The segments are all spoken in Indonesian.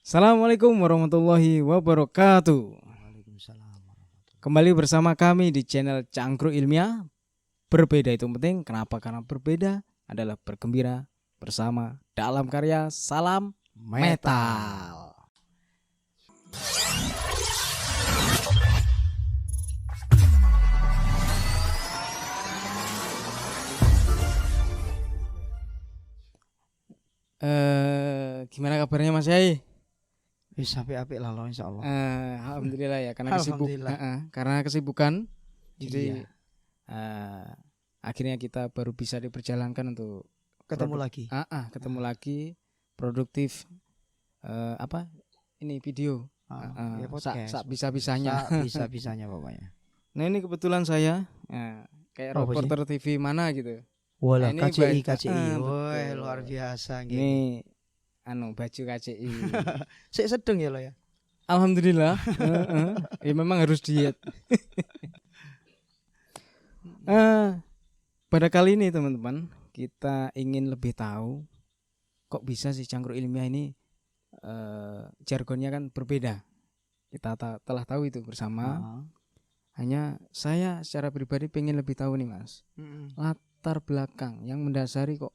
Assalamualaikum warahmatullahi wabarakatuh. Waalaikumsalam warahmatullahi. Kembali bersama kami di channel Cangkruk Ilmiah. Berbeda itu penting. Kenapa? Karena berbeda adalah bergembira bersama dalam karya Salam Metal. Gimana kabarnya Mas Yai? Wis apik-apik lah lo insyaallah. Alhamdulillah ya, karena karena kesibukan. Jadi akhirnya kita baru bisa diperjalankan untuk Ketemu lagi. ketemu lagi produktif ini video. Ya podcast. Bisa-bisanya. Bisa-bisanya pokoknya. Nah ini kebetulan saya kayak Apa reporter TV mana gitu. Walah, Nah, ini KCI. Woi, betul. luar biasa gitu. Ini baju KCI. Sik sedeng ya lo ya. Alhamdulillah. Ya memang harus diet. Pada kali ini teman-teman, kita ingin lebih tahu kok bisa sih Cangkruk Ilmiah ini jargonnya kan berbeda. Kita telah tahu itu bersama. Hanya saya secara pribadi pengen lebih tahu nih Mas, latar belakang yang mendasari kok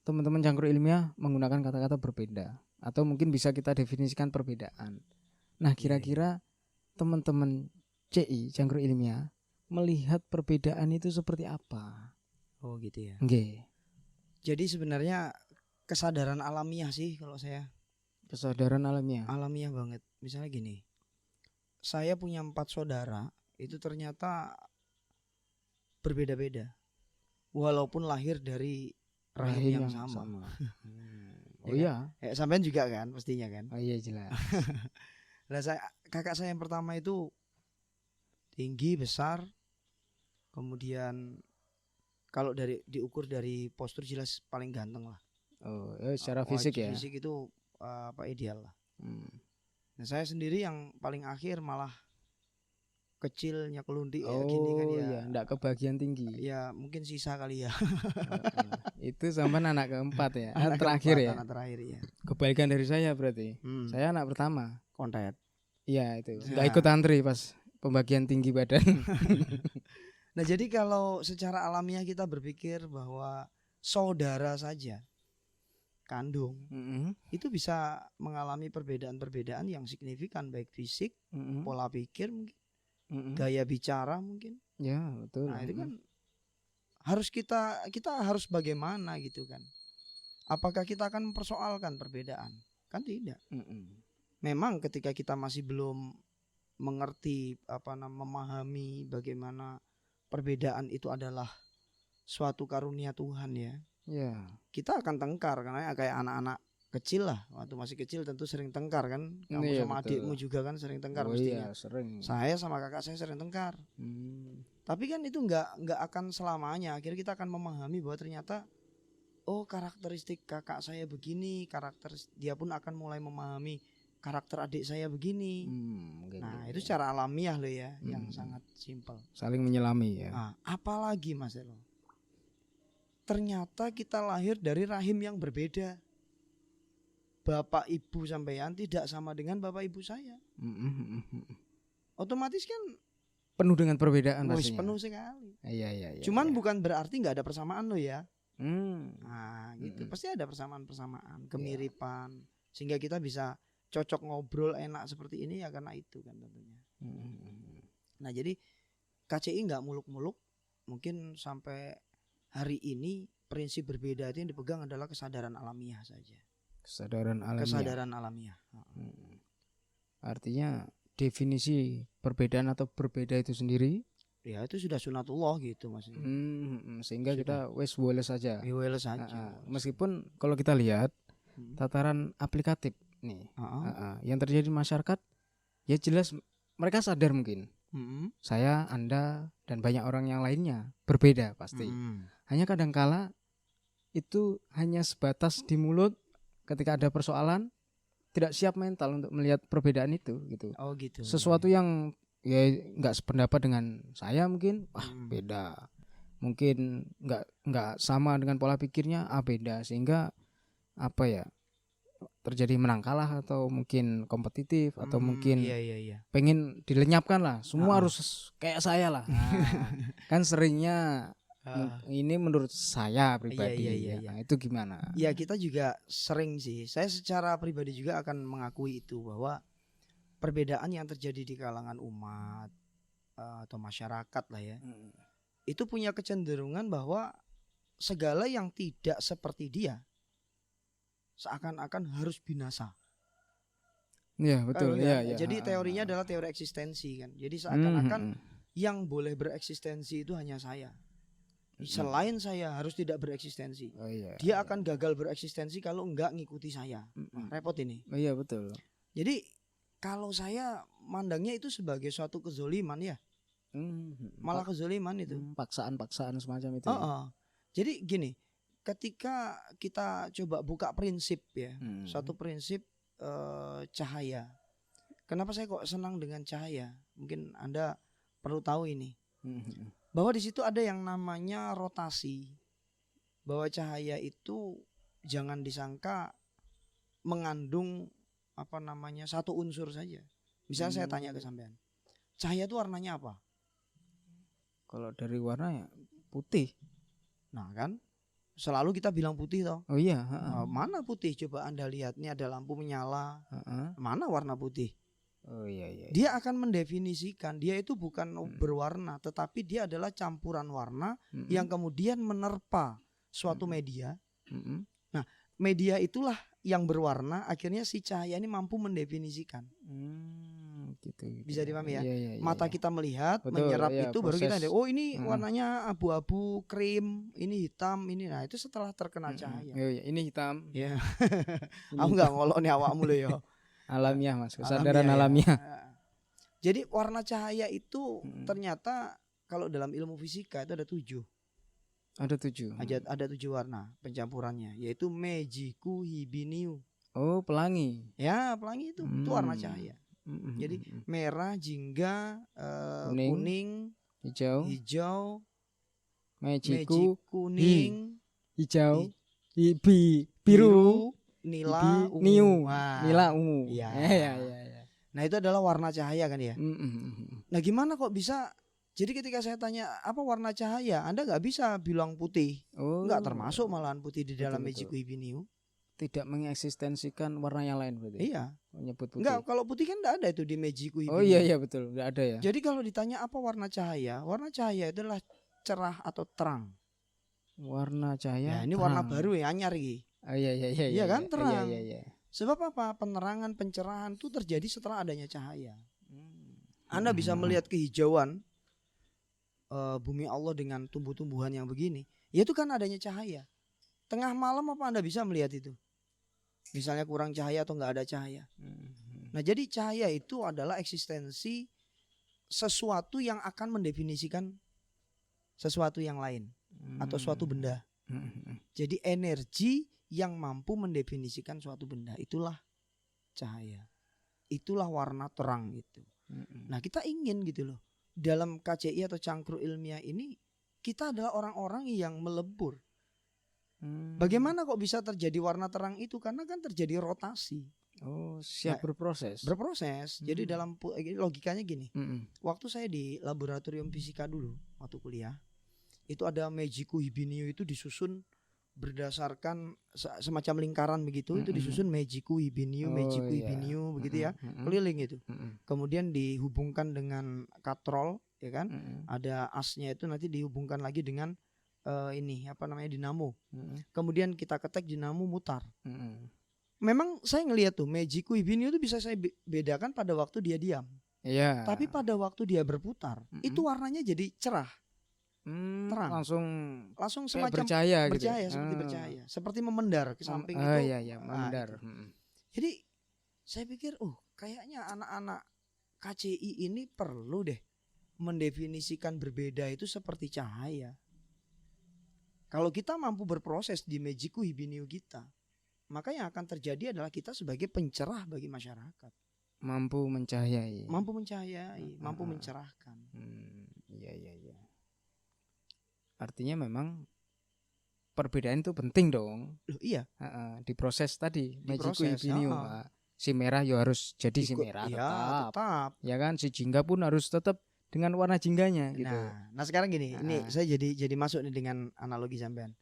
teman-teman Cangkruk Ilmiah menggunakan kata-kata berbeda, atau mungkin bisa kita definisikan perbedaan. Nah kira-kira teman-teman CI Cangkruk Ilmiah melihat perbedaan itu seperti apa? Oh gitu ya. Nggih. Jadi sebenarnya kesadaran alamiah sih kalau saya. Kesadaran alamiah. Alamiah banget. Misalnya gini. Saya punya 4 saudara, itu ternyata berbeda-beda. Walaupun lahir dari rahim yang sama. Oh iya. Sampean juga kan pastinya kan. Oh iya jelas. Lah kakak saya yang pertama itu tinggi, besar. Kemudian kalau diukur dari postur jelas paling ganteng lah. Oh, secara fisik ya. Fisik itu ideal lah. Nah, saya sendiri yang paling akhir malah kecilnya kelunti gini kan ya. Iya, enggak kebagian tinggi. Ya, mungkin sisa kali ya. Itu sampai anak keempat ya. Anak terakhir keempat, ya. Anak terakhir ya. Kebalikan dari saya berarti. Saya anak pertama. Kontet. Iya, itu. Enggak ikut antri pas pembagian tinggi badan. Nah, jadi kalau secara alamiah kita berpikir bahwa saudara saja kandung itu bisa mengalami perbedaan-perbedaan yang signifikan, baik fisik, pola pikir mungkin, gaya bicara mungkin. Ya betul. Nah itu kan harus kita harus bagaimana gitu kan? Apakah kita akan mempersoalkan perbedaan? Kan tidak. Memang ketika kita masih belum mengerti memahami bagaimana perbedaan itu adalah suatu karunia Tuhan ya. Ya. Kita akan tengkar karena kayak anak-anak kecil lah, waktu masih kecil tentu sering tengkar kan. Kamu sama betul. Adikmu juga kan sering tengkar pastinya. Iya, sering. Saya sama kakak saya sering tengkar. Tapi kan itu nggak akan selamanya. Akhirnya kita akan memahami bahwa ternyata karakteristik kakak saya begini, dia pun akan mulai memahami karakter adik saya begini. Nah itu secara alamiah loh ya, yang sangat simpel. Saling menyelami ya. Nah, apalagi Mas Elo, ternyata kita lahir dari rahim yang berbeda. Bapak ibu sampean tidak sama dengan bapak ibu saya. Otomatis kan penuh dengan perbedaan pastinya. Penuh sekali. Iya. Cuman bukan berarti nggak ada persamaan loh ya. Nah gitu. Pasti ada persamaan-persamaan, kemiripan, sehingga kita bisa cocok ngobrol enak seperti ini ya karena itu kan tentunya. Nah jadi KCI nggak muluk-muluk. Mungkin sampai hari ini prinsip berbeda itu yang dipegang adalah kesadaran alamiah saja. Kesadaran alamiah. Artinya definisi perbedaan atau berbeda itu sendiri ya itu sudah sunatullah gitu maksudnya. Sehingga sudah. Kita boleh saja. Boleh saja. Meskipun kalau kita lihat tataran aplikatif nih, yang terjadi di masyarakat ya jelas mereka sadar mungkin. Saya, Anda, dan banyak orang yang lainnya berbeda pasti. Hanya kadangkala itu hanya sebatas di mulut, ketika ada persoalan tidak siap mental untuk melihat perbedaan itu gitu. Oh gitu. Sesuatu yang ya nggak sependapat dengan saya mungkin, beda. Mungkin nggak sama dengan pola pikirnya, beda. Sehingga terjadi menang kalah atau mungkin kompetitif atau mungkin iya. pengen dilenyapkan lah, semua harus kayak saya lah. Nah, kan seringnya ini menurut saya pribadi. Iya. Nah, itu gimana? Ya kita juga sering sih. Saya secara pribadi juga akan mengakui itu, bahwa perbedaan yang terjadi di kalangan umat atau masyarakat lah ya, itu punya kecenderungan bahwa segala yang tidak seperti dia seakan-akan harus binasa. Iya betul. Iya. Jadi teorinya adalah teori eksistensi kan. Jadi seakan-akan yang boleh bereksistensi itu hanya saya. Selain saya harus tidak bereksistensi. Dia akan gagal bereksistensi kalau enggak ngikuti saya. Repot ini. Iya betul. Jadi kalau saya mandangnya itu sebagai suatu kezoliman ya. Malah kezoliman itu. Paksaan-paksaan semacam itu. Jadi gini, ketika kita coba buka prinsip ya, suatu prinsip cahaya. Kenapa saya kok senang dengan cahaya? Mungkin Anda perlu tahu ini. Bahwa di situ ada yang namanya rotasi. Bahwa cahaya itu jangan disangka mengandung satu unsur saja. Misalnya saya tanya ke sampean, cahaya itu warnanya apa? Kalau dari warna ya putih. Nah kan, selalu kita bilang putih toh. Oh iya. Mana putih? Coba Anda lihat, ini ada lampu menyala. Mana warna putih? Oh iya. Dia akan mendefinisikan dia itu bukan berwarna, tetapi dia adalah campuran warna yang kemudian menerpa suatu media. Nah, media itulah yang berwarna, akhirnya si cahaya ini mampu mendefinisikan. Gitu. Bisa dipahami ya? Iya, Mata kita melihat, betul, menyerap itu proses. baru kita lihat, oh ini warnanya abu-abu, krim, ini hitam, ini. Nah, itu setelah terkena cahaya. Iya, ini hitam. Ya. Aku enggak ngolok nih awakmu loh ya. Alamiah Mas, kesadaran alamiah. Jadi warna cahaya itu ternyata kalau dalam ilmu fisika itu ada 7. Ada 7. Ada 7 warna pencampurannya, yaitu Mejiku Hibiniu. Oh, pelangi. Ya, pelangi itu warna cahaya. Jadi merah, jingga, kuning, hijau, Mejiku, kuning, hijau, biru, nila, ungu. Ya. Ya. Nah, itu adalah warna cahaya kan ya. Nah, gimana kok bisa? Jadi ketika saya tanya apa warna cahaya, Anda nggak bisa bilang putih. Nggak termasuk malahan putih di dalam Mejiku Hibiniu. Tidak mengeksistensikan warna yang lain berarti. Iya. Menyebut putih. Enggak, kalau putih kan enggak ada itu di Mejiku Hibiniu. Oh iya betul, enggak ada ya. Jadi kalau ditanya apa warna cahaya adalah cerah atau terang. Warna cahaya. Ya, ini terang. Warna baru ya, anyar iki. Oh iya. Iya kan, terang. Iya. Sebab apa? Penerangan, pencerahan itu terjadi setelah adanya cahaya. Anda bisa melihat kehijauan bumi Allah dengan tumbuh-tumbuhan yang begini. Ya itu kan adanya cahaya. Tengah malam apa Anda bisa melihat itu? Misalnya kurang cahaya atau enggak ada cahaya. Nah, jadi cahaya itu adalah eksistensi sesuatu yang akan mendefinisikan sesuatu yang lain atau suatu benda. Jadi energi yang mampu mendefinisikan suatu benda, itulah cahaya. Itulah warna terang itu. Nah, kita ingin gitu loh. Dalam KCI atau cangkruk ilmiah ini kita adalah orang-orang yang melebur. Bagaimana kok bisa terjadi warna terang itu? Karena kan terjadi rotasi. Oh, siap berproses. Jadi dalam logikanya gini. Waktu saya di laboratorium fisika dulu waktu kuliah, itu ada Mejiku Hibiniu itu disusun berdasarkan semacam lingkaran begitu. Itu disusun Mejiku Hibiniu, Hibiniu begitu ya, keliling itu. Kemudian dihubungkan dengan katrol, ya kan? Ada asnya itu nanti dihubungkan lagi dengan dinamo. Kemudian kita ketek dinamo mutar. Memang saya ngelihat tuh Mejiku Hibiniu itu bisa saya bedakan pada waktu dia diam. Iya. Tapi pada waktu dia berputar, itu warnanya jadi cerah. Terang. Langsung semacam bercahaya gitu. Seperti bercahaya, seperti memendar ke samping itu. Iya, memendar. Jadi saya pikir, kayaknya anak-anak KCI ini perlu deh mendefinisikan berbeda itu seperti cahaya. Kalau kita mampu berproses di Mejiku Hibiniu kita, maka yang akan terjadi adalah kita sebagai pencerah bagi masyarakat. Mampu mencahayai, mampu mencerahkan. Iya. Artinya memang perbedaan itu penting dong. Loh, iya. Diproses tadi Meiji Kuibinyu. Si merah ya harus jadi si merah tetap. Ya kan, si jingga pun harus tetap dengan warna jingganya gitu. Nah sekarang gini, ini saya jadi masuk nih dengan analogi sampean.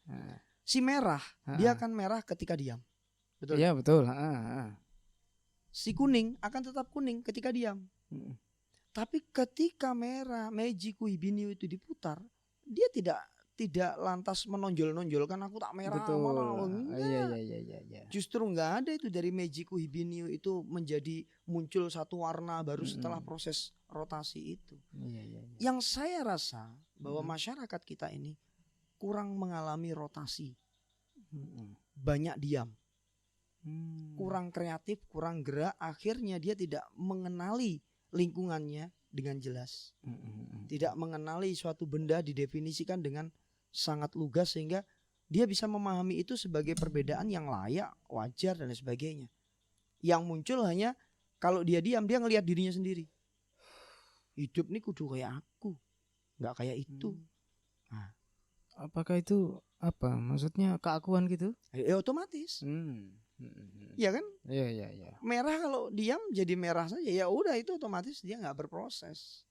Si merah dia akan merah ketika diam. Betul? Iya, betul. Si kuning akan tetap kuning ketika diam. Tapi ketika merah Meiji Kuibinyu itu diputar, dia tidak lantas menonjol-nonjolkan aku tak merah. Betul. Iya. Justru nggak ada itu dari Meiji Kuibinyu itu menjadi muncul satu warna baru setelah proses rotasi itu. Iya. Yang saya rasa bahwa masyarakat kita ini kurang mengalami rotasi, banyak diam, kurang kreatif, kurang gerak. Akhirnya dia tidak mengenali lingkungannya dengan jelas, tidak mengenali suatu benda didefinisikan dengan sangat lugas sehingga dia bisa memahami itu sebagai perbedaan yang layak, wajar dan sebagainya. Yang muncul hanya kalau dia diam, dia ngelihat dirinya sendiri. Hidup nih kudu kayak aku, nggak kayak itu. Nah, apakah itu apa? Maksudnya keakuan gitu? Otomatis. Iya kan? Iya. Merah kalau diam jadi merah saja, ya udah itu otomatis dia nggak berproses.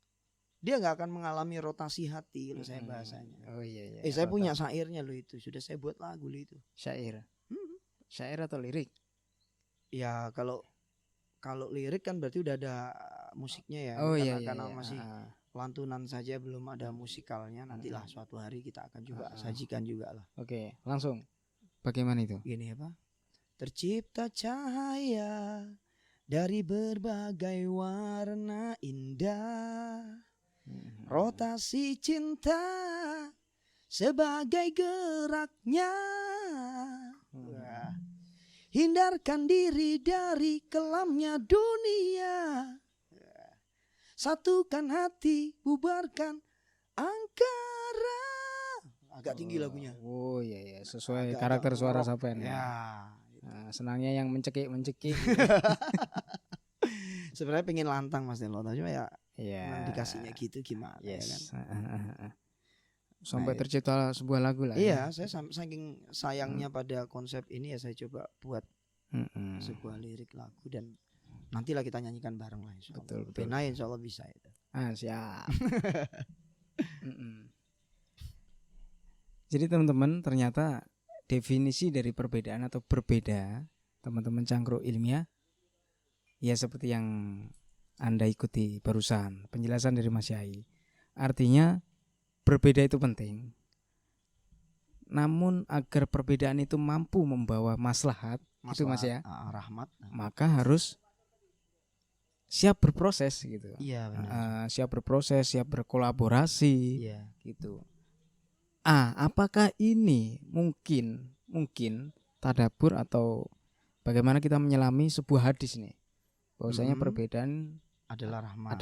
Dia nggak akan mengalami rotasi hati, loh saya bahasanya. Oh iya. Saya punya syairnya loh itu, sudah saya buat lagu loh itu. Syair. Syair atau lirik? Ya kalau lirik kan berarti udah ada musiknya ya. Oh iya. Karena masih lantunan saja belum ada musikalnya. Nantilah suatu hari kita akan juga sajikan juga lah. Oke, langsung. Bagaimana itu? Gini apa? Tercipta cahaya dari berbagai warna indah. Rotasi cinta sebagai geraknya. Hindarkan diri dari kelamnya dunia. Satukan hati, bubarkan angkara. Agak tinggi lagunya. Oh iya, sesuai karakter suara sampean. Ya. Nah, senangnya yang mencekik. Sebenarnya pengen lantang Mas Nelo, cuma ya dikasihnya gitu gimana ya kan. Sampai tercipta sebuah lagu lah. Iya, saya saking sayangnya pada konsep ini ya saya coba buat sebuah lirik lagu dan nantilah kita nyanyikan bareng lah. Betul. Penai insyaallah bisa itu. Siap. Jadi teman-teman, ternyata definisi dari perbedaan atau berbeda teman-teman cangkruk ilmiah ya seperti yang Anda ikuti barusan penjelasan dari Mas Yai. Artinya berbeda itu penting. Namun agar perbedaan itu mampu membawa maslahat, itu Mas ya, rahmat, maka harus siap berproses gitu. Iya benar. Siap berproses, siap berkolaborasi. Iya. Gitu. Apakah ini mungkin tadabbur atau bagaimana kita menyelami sebuah hadis nih? Bahwasanya perbedaan adalah rahmat.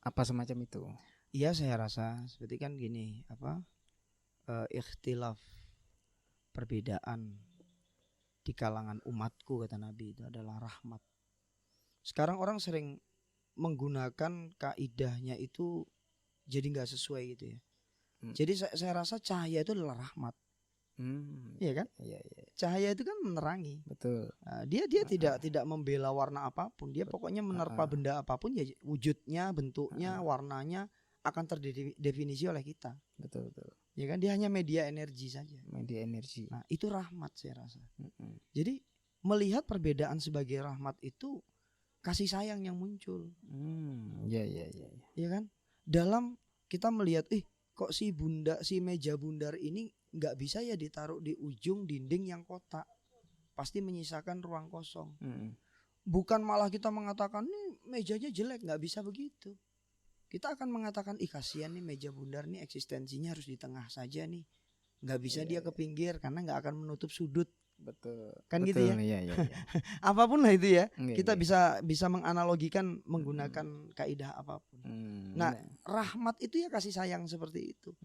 Apa semacam itu? Iya, saya rasa seperti kan gini, ikhtilaf, perbedaan di kalangan umatku kata Nabi itu adalah rahmat. Sekarang orang sering menggunakan kaidahnya itu jadi nggak sesuai gitu ya. Jadi saya rasa cahaya itu adalah rahmat. Iya kan? Iya. Cahaya itu kan menerangi. Betul. Dia tidak membela warna apapun. Dia pokoknya menerpa benda apapun ya wujudnya, bentuknya, warnanya akan terdefinisi oleh kita. Betul. Ya kan? Dia hanya media energi saja. Media energi. Nah, itu rahmat saya rasa. Jadi melihat perbedaan sebagai rahmat itu kasih sayang yang muncul. Iya. Iya kan? Dalam kita melihat, kok si meja bundar ini nggak bisa ya ditaruh di ujung dinding yang kotak, pasti menyisakan ruang kosong. Bukan malah kita mengatakan nih mejanya jelek, nggak bisa begitu. Kita akan mengatakan kasihan nih meja bundar nih eksistensinya harus di tengah saja nih, nggak bisa dia ke pinggir karena nggak akan menutup sudut. Betul. Kan betul, gitu ya. Iya. Apapun lah itu ya. Kita iya. bisa menganalogikan menggunakan kaidah apapun. Nah, rahmat itu ya kasih sayang seperti itu.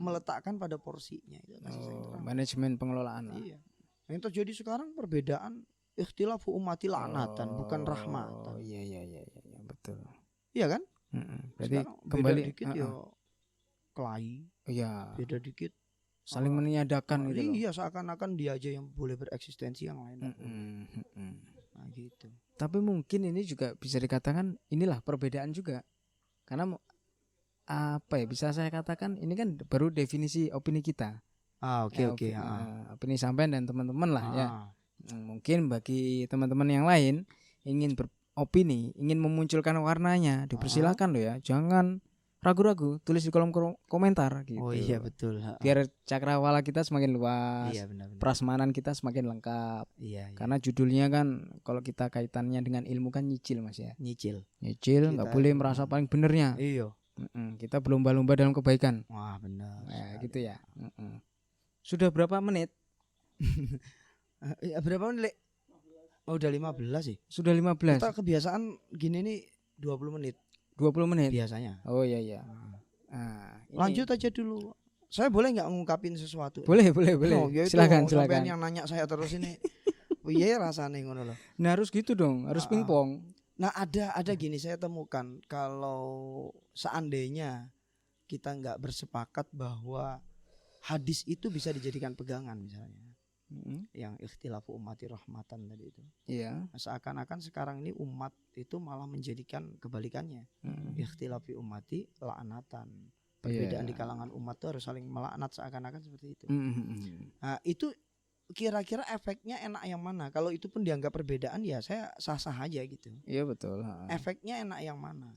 Meletakkan pada porsinya itu kasih sayang. Manajemen pengelolaan. Iya. Yang terjadi sekarang perbedaan ikhtilafu ummati la'natan bukan rahmatan. Iya, betul. Iya kan? Berarti sekarang kembali beda dikit ya kelahi. Iya. Beda dikit saling meniadakan gitu loh. Iya, seakan-akan dia aja yang boleh bereksistensi, yang lain. Nah, gitu. Tapi mungkin ini juga bisa dikatakan inilah perbedaan juga. Karena apa ya, bisa saya katakan ini kan baru definisi opini kita. Oke. Opini sampean dan teman-teman lah ya. Mungkin bagi teman-teman yang lain ingin beropini, ingin memunculkan warnanya, dipersilakan loh ya. Jangan ragu-ragu, tulis di kolom komentar gitu. Oh iya betul. Biar cakrawala kita semakin luas. Iya, benar. Prasmanan kita semakin lengkap. Iya. Karena judulnya kan kalau kita kaitannya dengan ilmu kan nyicil Mas ya. Nyicil, nggak boleh merasa paling benernya. Iya. Kita berlomba-lomba dalam kebaikan. Wah, benar. Nah, gitu ya. Sudah berapa menit? Berapa menit? Oh, udah 15 sih. Sudah 15. Kita kebiasaan gini nih 20 menit. 20 menit biasanya. Oh iya. Lanjut aja dulu. Saya boleh nggak ngungkapin sesuatu? Boleh. Oh, ya silakan. Yang nanya saya terus ini. Iya rasanya ngono loh. Nah, harus gitu dong, harus pingpong. Nah, ada gini saya temukan, kalau seandainya kita nggak bersepakat bahwa hadis itu bisa dijadikan pegangan misalnya. Yang ikhtilafu ummati rahmatan tadi itu. Iya. Seakan-akan sekarang ini umat itu malah menjadikan kebalikannya. Ikhtilafi ummati la'natan. Perbedaan di kalangan umat itu harus saling melaknat, seakan-akan seperti itu. Nah, itu kira-kira efeknya enak yang mana? Kalau itu pun dianggap perbedaan, ya saya sah-sah aja gitu. Iya betul. Efeknya enak yang mana?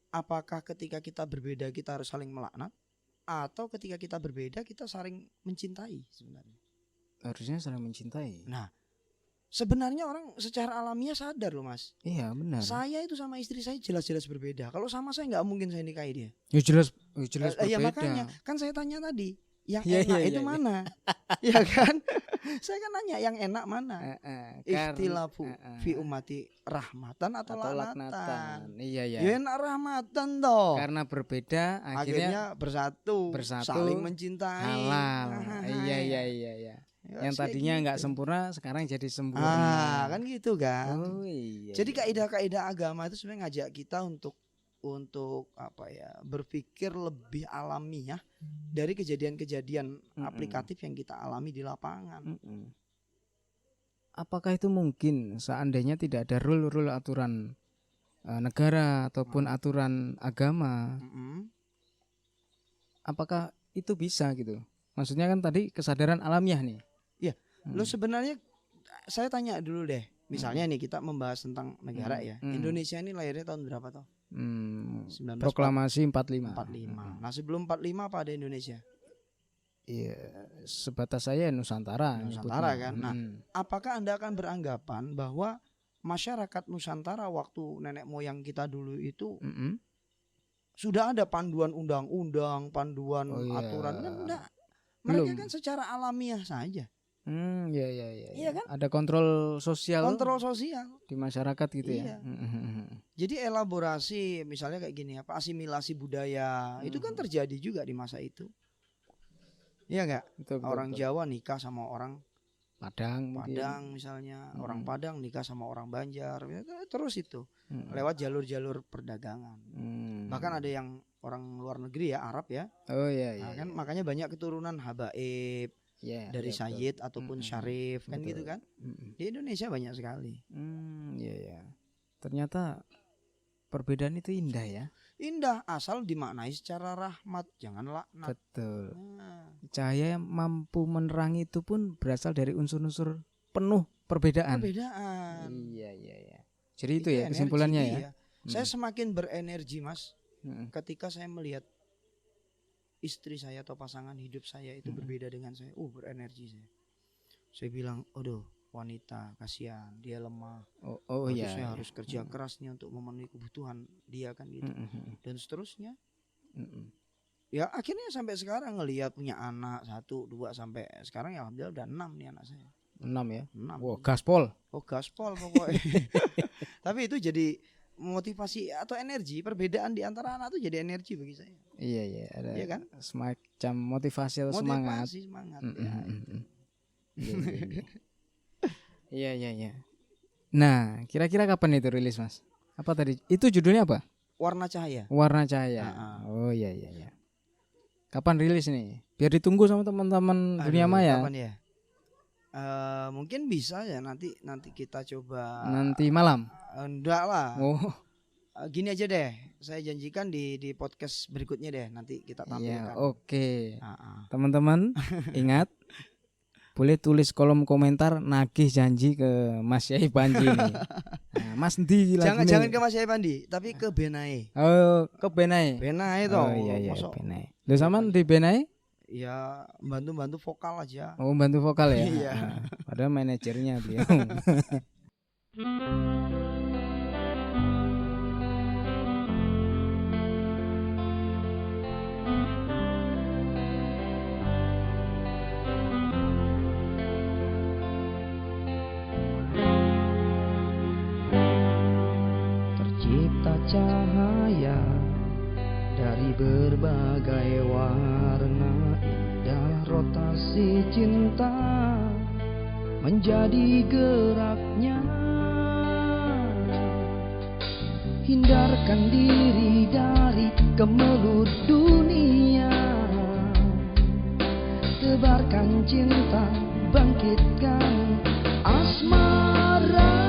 Apakah ketika kita berbeda kita harus saling melaknat, atau ketika kita berbeda kita saling mencintai sebenarnya? Harusnya saling mencintai. Nah, sebenarnya orang secara alamiah sadar loh Mas. Iya benar. Saya itu sama istri saya jelas-jelas berbeda. Kalau sama saya nggak mungkin saya nikahi dia. Ya jelas berbeda. Ya makanya kan saya tanya tadi, yang enak itu mana? Ya kan? Saya kan nanya yang enak mana? Ikhtilafu fi ummati rahmatan atau laknatan? Iya. Ya enak rahmatan toh. Karena berbeda akhirnya bersatu, saling mencintai. Halal. Iya. Yang tadinya nggak sempurna sekarang jadi sempurna. Kan gitu kan. Oh iya. Jadi kaidah-kaidah agama itu sebenarnya ngajak kita untuk berpikir lebih alamiah dari kejadian-kejadian aplikatif yang kita alami di lapangan. Apakah itu mungkin seandainya tidak ada rule aturan negara ataupun aturan agama? Apakah itu bisa gitu? Maksudnya kan tadi kesadaran alamiah nih. Iya. Lo sebenarnya saya tanya dulu deh. Misalnya nih kita membahas tentang negara ya. Indonesia ini lahirnya tahun berapa toh? Proklamasi 45. Nah, sebelum 45 apa ada Indonesia? Iya, sebatas saya Nusantara kan. Nah, apakah Anda akan beranggapan bahwa masyarakat Nusantara waktu nenek moyang kita dulu itu sudah ada panduan undang-undang, panduan aturan? Kan enggak. Mereka kan secara alamiah saja. Iya kan? Ada kontrol sosial di masyarakat gitu ya. Jadi elaborasi misalnya kayak gini, asimilasi budaya itu kan terjadi juga di masa itu. Iya enggak? Orang Jawa nikah sama orang Padang misalnya, orang Padang nikah sama orang Banjar, terus itu lewat jalur-jalur perdagangan. Bahkan ada yang orang luar negeri ya, Arab ya. Oh iya. Kan makanya banyak keturunan habaib. Dari Sayyid ataupun Syarif kan gitu kan. Di Indonesia banyak sekali. Iya. Ternyata perbedaan itu indah ya. Indah asal dimaknai secara rahmat, jangan laknat. Betul. Cahaya yang mampu menerangi itu pun berasal dari unsur-unsur penuh perbedaan. Iya. Jadi itu ya kesimpulannya ya. Saya semakin berenergi Mas ketika saya melihat istri saya atau pasangan hidup saya itu berbeda dengan saya. Berenergi saya. Saya bilang, aduh wanita kasihan, dia lemah. Saya harus kerja keras nih untuk memenuhi kebutuhan dia kan gitu. Dan seterusnya. Ya akhirnya sampai sekarang ngelihat punya anak 1, 2 sampai sekarang ya alhamdulillah udah 6 nih anak saya. 6 ya? 6. Wow, gaspol. Gaspol pokoknya. Tapi itu jadi motivasi atau energi, perbedaan di antara anak itu jadi energi bagi saya. Iya, ada iya kan? Semacam motivasi atau semangat. Iya. Nah, kira-kira kapan itu rilis Mas? Apa tadi? Itu judulnya apa? Warna Cahaya. Oh iya. Kapan rilis nih? biar ditunggu sama teman-teman dunia maya. Kapan ya? Mungkin bisa ya nanti kita coba. Nanti malam? Enggak lah. Oh. Gini aja deh, saya janjikan di podcast berikutnya deh nanti kita tampilkan. Iya, oke. Teman-teman ingat, boleh tulis kolom komentar nagih janji ke Mas Yai Panji nih. Nah, Mas Ndi jangan ke Mas Yai Pandi, tapi ke Benai. Oh, ke Benai. Benai toh. Oh iya Benai. Lu sama di Benai? Ya bantu vokal aja. Oh, bantu vokal ya. Iya. Padahal manajernya beliau. Cahaya dari berbagai warna, indah rotasi cinta menjadi geraknya. Hindarkan diri dari kemelut dunia, tebarkan cinta, bangkitkan asmara.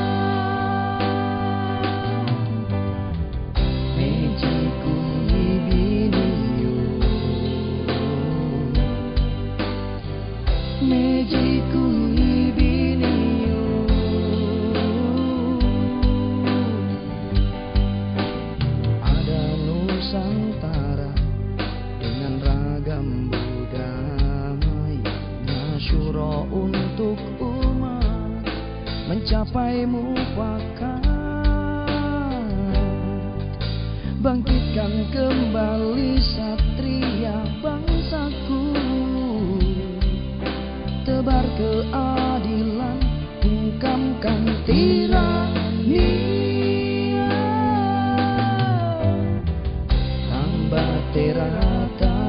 Untuk umat mencapai mufakat, bangkitkan kembali satria bangsaku, tebar keadilan, bungkamkan tirania. Hamba terata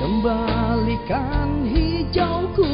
kembalikan hijauku,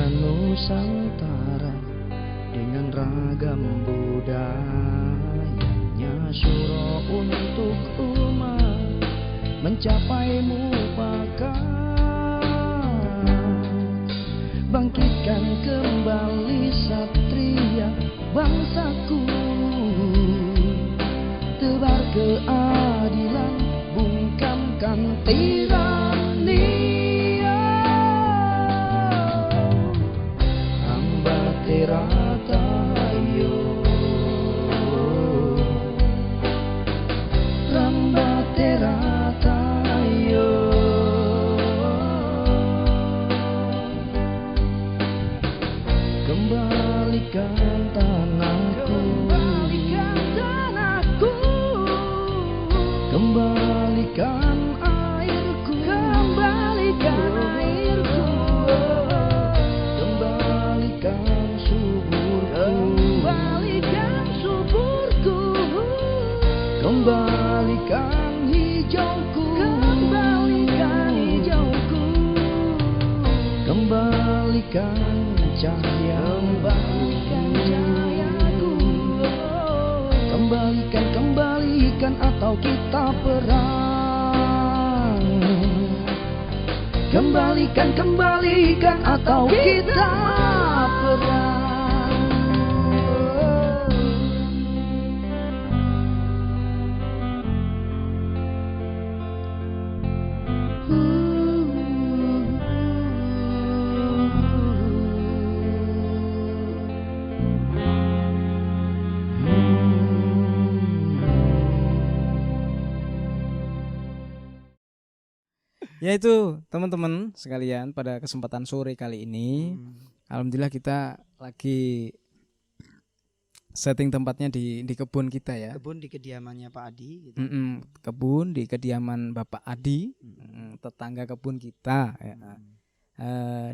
Nusantara dengan ragam budayanya, syuro untuk umat mencapai mufakat, bangkitkan kembali satria bangsaku, tebar keadilan, bungkamkan tirania. Kembalikan tanahku, kembalikan airku, kembalikan suburku, kembalikan hijauku, kembalikan cahayaku, kembalikan kembalikan atau kita perang. Kembalikan atau kita perang. Ya itu teman-teman sekalian, pada kesempatan sore kali ini alhamdulillah kita lagi setting tempatnya di kebun kita ya. Kebun di kediamannya Pak Adi gitu. Kebun di kediaman Bapak Adi, tetangga kebun kita ya.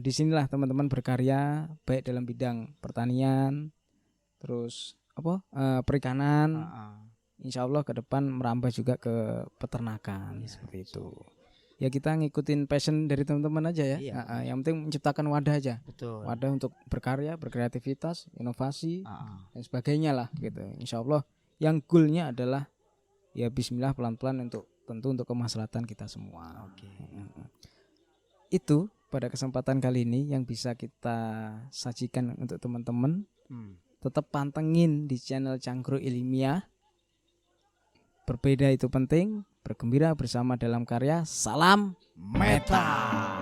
Disinilah teman-teman berkarya baik dalam bidang pertanian, terus perikanan. Insya Allah ke depan merambah juga ke peternakan seperti itu. Ya kita ngikutin passion dari teman-teman aja ya. Yang penting menciptakan wadah aja. Betul. Wadah untuk berkarya, berkreativitas, inovasi dan sebagainya lah gitu. Insya Allah yang goalnya adalah ya bismillah pelan-pelan tentu untuk kemaslahatan kita semua. Itu pada kesempatan kali ini yang bisa kita sajikan untuk teman-teman. Tetap pantengin di channel Cangkruk Ilmiah. Berbeda itu penting, bergembira bersama dalam karya. Salam Meta.